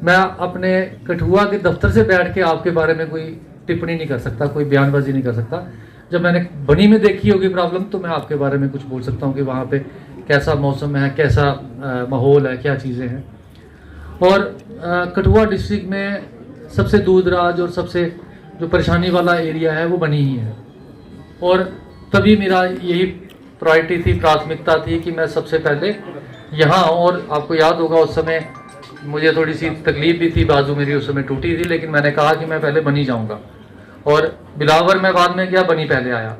मैं अपने कठुआ के दफ्तर से बैठ के आपके बारे में कोई टिप्पणी नहीं कर सकता, कोई बयानबाजी नहीं कर सकता। जब मैंने बनी में देखी होगी प्रॉब्लम तो मैं आपके बारे में कुछ बोल सकता हूँ कि वहाँ पे कैसा मौसम है, कैसा माहौल है, क्या चीज़ें हैं। और कठुआ डिस्ट्रिक्ट में सबसे दूर दराज और सबसे जो परेशानी वाला एरिया है वो बनी ही है, और तभी मेरा यही प्रायोरिटी थी, प्राथमिकता थी कि मैं सबसे पहले यहाँ। और आपको याद होगा उस समय मुझे थोड़ी सी तकलीफ भी थी, बाजू मेरी उस समय टूटी थी, लेकिन मैंने कहा कि मैं पहले बनी जाऊँगा, और बिलावर मैं बाद में गया, बनी पहले आया।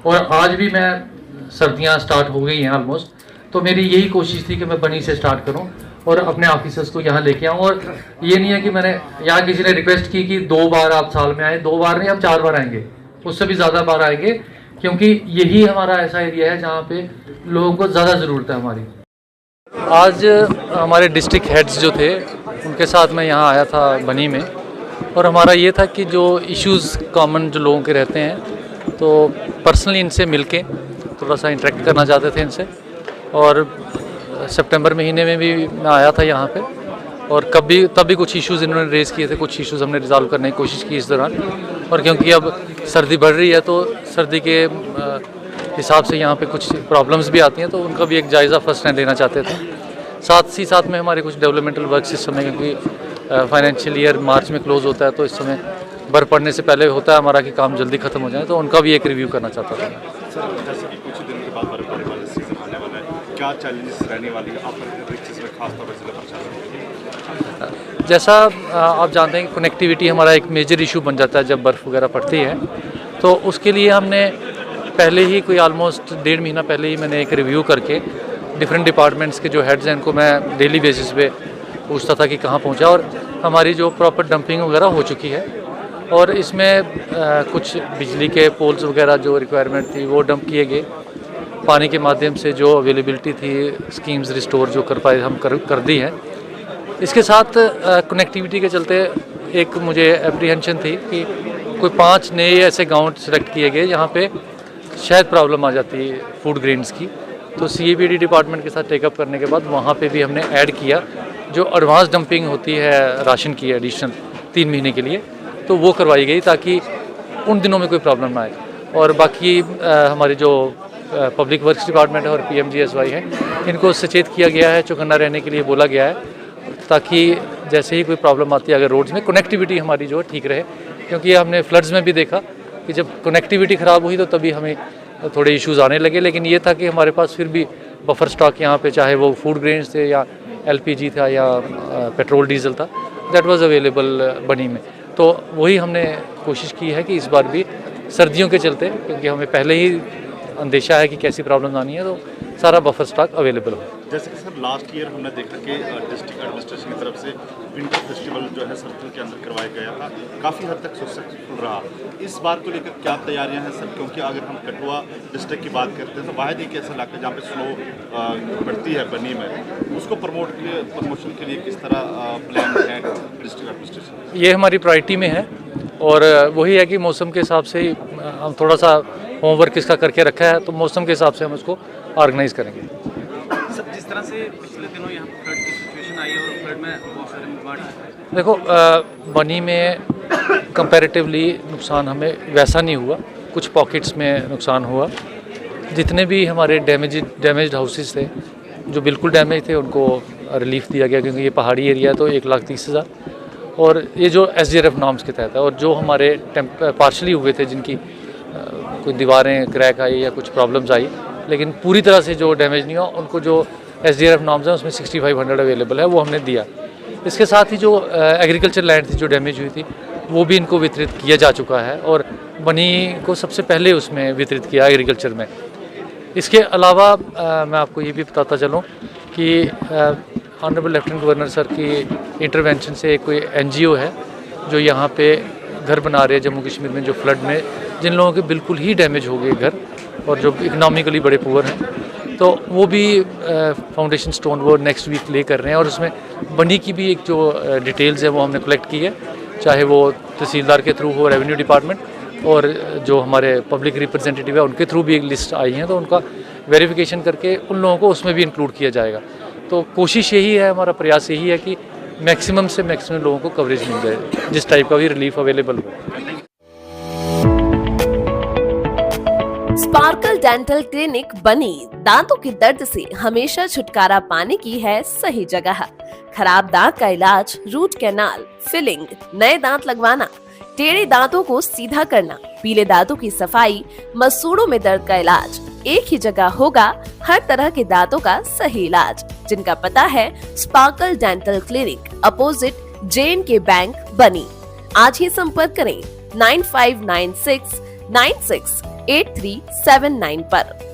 और आज भी मैं, सर्दियाँ स्टार्ट हो गई हैं ऑलमोस्ट, तो मेरी यही कोशिश थी कि मैं बनी से स्टार्ट करूं और अपने ऑफिसर्स को यहाँ लेके आऊँ। और ये नहीं है कि मैंने यहाँ किसी ने रिक्वेस्ट की कि 2 बार आप साल में आए, 2 बार नहीं, हम 4 बार आएंगे, उससे भी ज़्यादा बार आएंगे, क्योंकि यही हमारा ऐसा एरिया है जहाँ पे लोगों को ज़्यादा ज़रूरत है हमारी। आज हमारे डिस्ट्रिक्ट हेड्स जो थे उनके साथ मैं यहाँ आया था बनी में, और हमारा ये था कि जो इश्यूज़ कॉमन जो लोगों के रहते हैं तो पर्सनली इनसे मिलके थोड़ा सा इंटरेक्ट करना चाहते थे इनसे। और सितंबर महीने में भी मैं आया था यहाँ पे, और तब भी कुछ इश्यूज़ इन्होंने रेज़ किए थे, कुछ इश्यूज़ हमने रिजॉल्व करने की कोशिश की इस दौरान। और क्योंकि अब सर्दी बढ़ रही है तो सर्दी के हिसाब से यहाँ पे कुछ प्रॉब्लम्स भी आती हैं, तो उनका भी एक जायज़ा फर्स्ट हैंड लेना चाहते थे। साथ ही साथ में हमारे कुछ डेवलपमेंटल वर्क्स इस समय, क्योंकि फाइनेंशियल ईयर मार्च में क्लोज़ होता है, तो इस समय बर्फ़ पड़ने से पहले होता है हमारा कि काम जल्दी ख़त्म हो जाए, तो उनका भी एक रिव्यू करना चाहता था। जैसे कि कुछ दिन के बाद बर्फबारी वाला सीजन आने वाला है, क्या चैलेंजेस रहने वाली है आप खासतौर पर जिला प्रशासन? जैसा आप जानते हैं कि कनेक्टिविटी हमारा एक मेजर इशू बन जाता है जब बर्फ़ वगैरह पड़ती है, तो उसके लिए हमने पहले ही कोई ऑलमोस्ट 1.5 महीना पहले ही मैंने एक रिव्यू करके डिफरेंट डिपार्टमेंट्स के जो हेड्स हैं उनको मैं डेली बेसिस पे पूछता था कि कहाँ पहुँचा, और हमारी जो प्रॉपर डंपिंग वगैरह हो चुकी है। और इसमें कुछ बिजली के पोल्स वगैरह जो रिक्वायरमेंट थी वो डंप किए गए। पानी के माध्यम से जो अवेलेबिलिटी थी स्कीम्स रिस्टोर जो कर पाए हम कर दी है। इसके साथ कनेक्टिविटी के चलते एक मुझे एप्रीहेंशन थी कि कोई 5 नए ऐसे गांव सेलेक्ट किए गए जहां पे शायद प्रॉब्लम आ जाती है फूड ग्रेन्स की, तो CAPD डिपार्टमेंट के साथ टेकअप करने के बाद वहाँ पे भी हमने ऐड किया जो एडवांस डंपिंग होती है राशन की एडिशनल 3 महीने के लिए, तो वो करवाई गई ताकि उन दिनों में कोई प्रॉब्लम ना आए। और बाकी हमारे जो पब्लिक वर्क्स डिपार्टमेंट है और PMGSY है, इनको सचेत किया गया है, चौकन्ना रहने के लिए बोला गया है, ताकि जैसे ही कोई प्रॉब्लम आती है अगर रोड्स में कनेक्टिविटी हमारी जो ठीक रहे। क्योंकि हमने फ्लड्स में भी देखा कि जब कनेक्टिविटी ख़राब हुई तो तभी हमें थोड़े इश्यूज़ आने लगे, लेकिन ये था कि हमारे पास फिर भी बफर स्टॉक यहाँ पे, चाहे वो फूड ग्रेन्स थे या LPG था या पेट्रोल डीजल था, दैट वाज अवेलेबल बनी में। तो वही हमने कोशिश की है कि इस बार भी सर्दियों के चलते, क्योंकि हमें पहले ही अंदेशा है कि कैसी प्रॉब्लम आनी है, तो सारा बफर स्टॉक अवेलेबल हो। जैसे कि सर लास्ट ईयर हमने देखा कि डिस्ट्रिक्ट एडमिनिस्ट्रेशन की तरफ से विंटर फेस्टिवल जो है सर्दियों के अंदर करवाया गया था, काफ़ी हद तक सक्सेसफुल रहा। इस बार को लेकर क्या तैयारियां हैं सर? क्योंकि अगर हम कठुआ डिस्ट्रिक्ट की बात करते हैं तो वाहिद एक ऐसा इलाका जहाँ पे स्नो बढ़ती है बनी में, उसको प्रमोशन के लिए किस तरह प्लान है डिस्ट्रिक्ट एडमिनिस्ट्रेशन? ये हमारी प्रायोरिटी में है, और वही है कि मौसम के हिसाब से हम थोड़ा सा होमवर्क इसका करके रखा है, तो मौसम के हिसाब से हम उसको ऑर्गेनाइज करेंगे। सब जिस तरह से पिछले दिनों यहाँ पर फ्लड की सिचुएशन आई है और फ्लड में बहुत सारे नुकसान, देखो बनी में कंपैरेटिवली नुकसान हमें वैसा नहीं हुआ, कुछ पॉकेट्स में नुकसान हुआ। जितने भी हमारे डैमेज्ड हाउसेस थे जो बिल्कुल डैमेज थे उनको रिलीफ दिया गया, क्योंकि ये पहाड़ी एरिया है, तो 1,30,000। और ये जो SDRF नॉर्म्स के तहत है, और जो हमारे पार्शली हुए थे जिनकी कोई दीवारें क्रैक आई या कुछ प्रॉब्लम्स आई, लेकिन पूरी तरह से जो डैमेज नहीं हुआ, उनको जो SDRF नॉर्म्स हैं उसमें 6500 अवेलेबल है, वो हमने दिया। इसके साथ ही जो एग्रीकल्चर लैंड थी जो डैमेज हुई थी वो भी इनको वितरित किया जा चुका है, और बनी को सबसे पहले उसमें वितरित किया एग्रीकल्चर में। इसके अलावा मैं आपको ये भी बताता चलूँ कि ऑनरेबल लेफ्टिनेंट गवर्नर सर की इंटरवेंशन से कोई NGO है जो यहाँ पे घर बना रहे हैं जम्मू कश्मीर में, जो फ्लड में जिन लोगों के बिल्कुल ही डैमेज हो गए घर और जो इकोनॉमिकली बड़े पुअर हैं, तो वो भी फाउंडेशन स्टोन वो नेक्स्ट वीक ले कर रहे हैं। और उसमें बनी की भी एक जो डिटेल्स है वो हमने कलेक्ट की है, चाहे वो तहसीलदार के थ्रू हो, रेवेन्यू डिपार्टमेंट, और जो हमारे पब्लिक रिप्रेजेंटेटिव है उनके थ्रू भी एक लिस्ट आई है, तो उनका वेरिफिकेशन करके उन लोगों को उसमें भी इंक्लूड किया जाएगा। तो कोशिश यही है, हमारा प्रयास यही है कि मैक्सिमम से मैक्सिमम लोगों को कवरेज मिल जाए, जिस टाइप का भी रिलीफ अवेलेबल हो। स्पार्कल डेंटल क्लिनिक बनी दांतों के दर्द से हमेशा छुटकारा पाने की है सही जगह। खराब दांत का इलाज, रूट कैनाल, फिलिंग, नए दांत लगवाना, टेढ़े दांतों को सीधा करना, पीले दांतों की सफाई, मसूड़ों में दर्द का इलाज, एक ही जगह होगा हर तरह के दांतों का सही इलाज। जिनका पता है sparkle dental clinic, opposite J&K bank, बनी। आज ही संपर्क करें 9596968379 पर।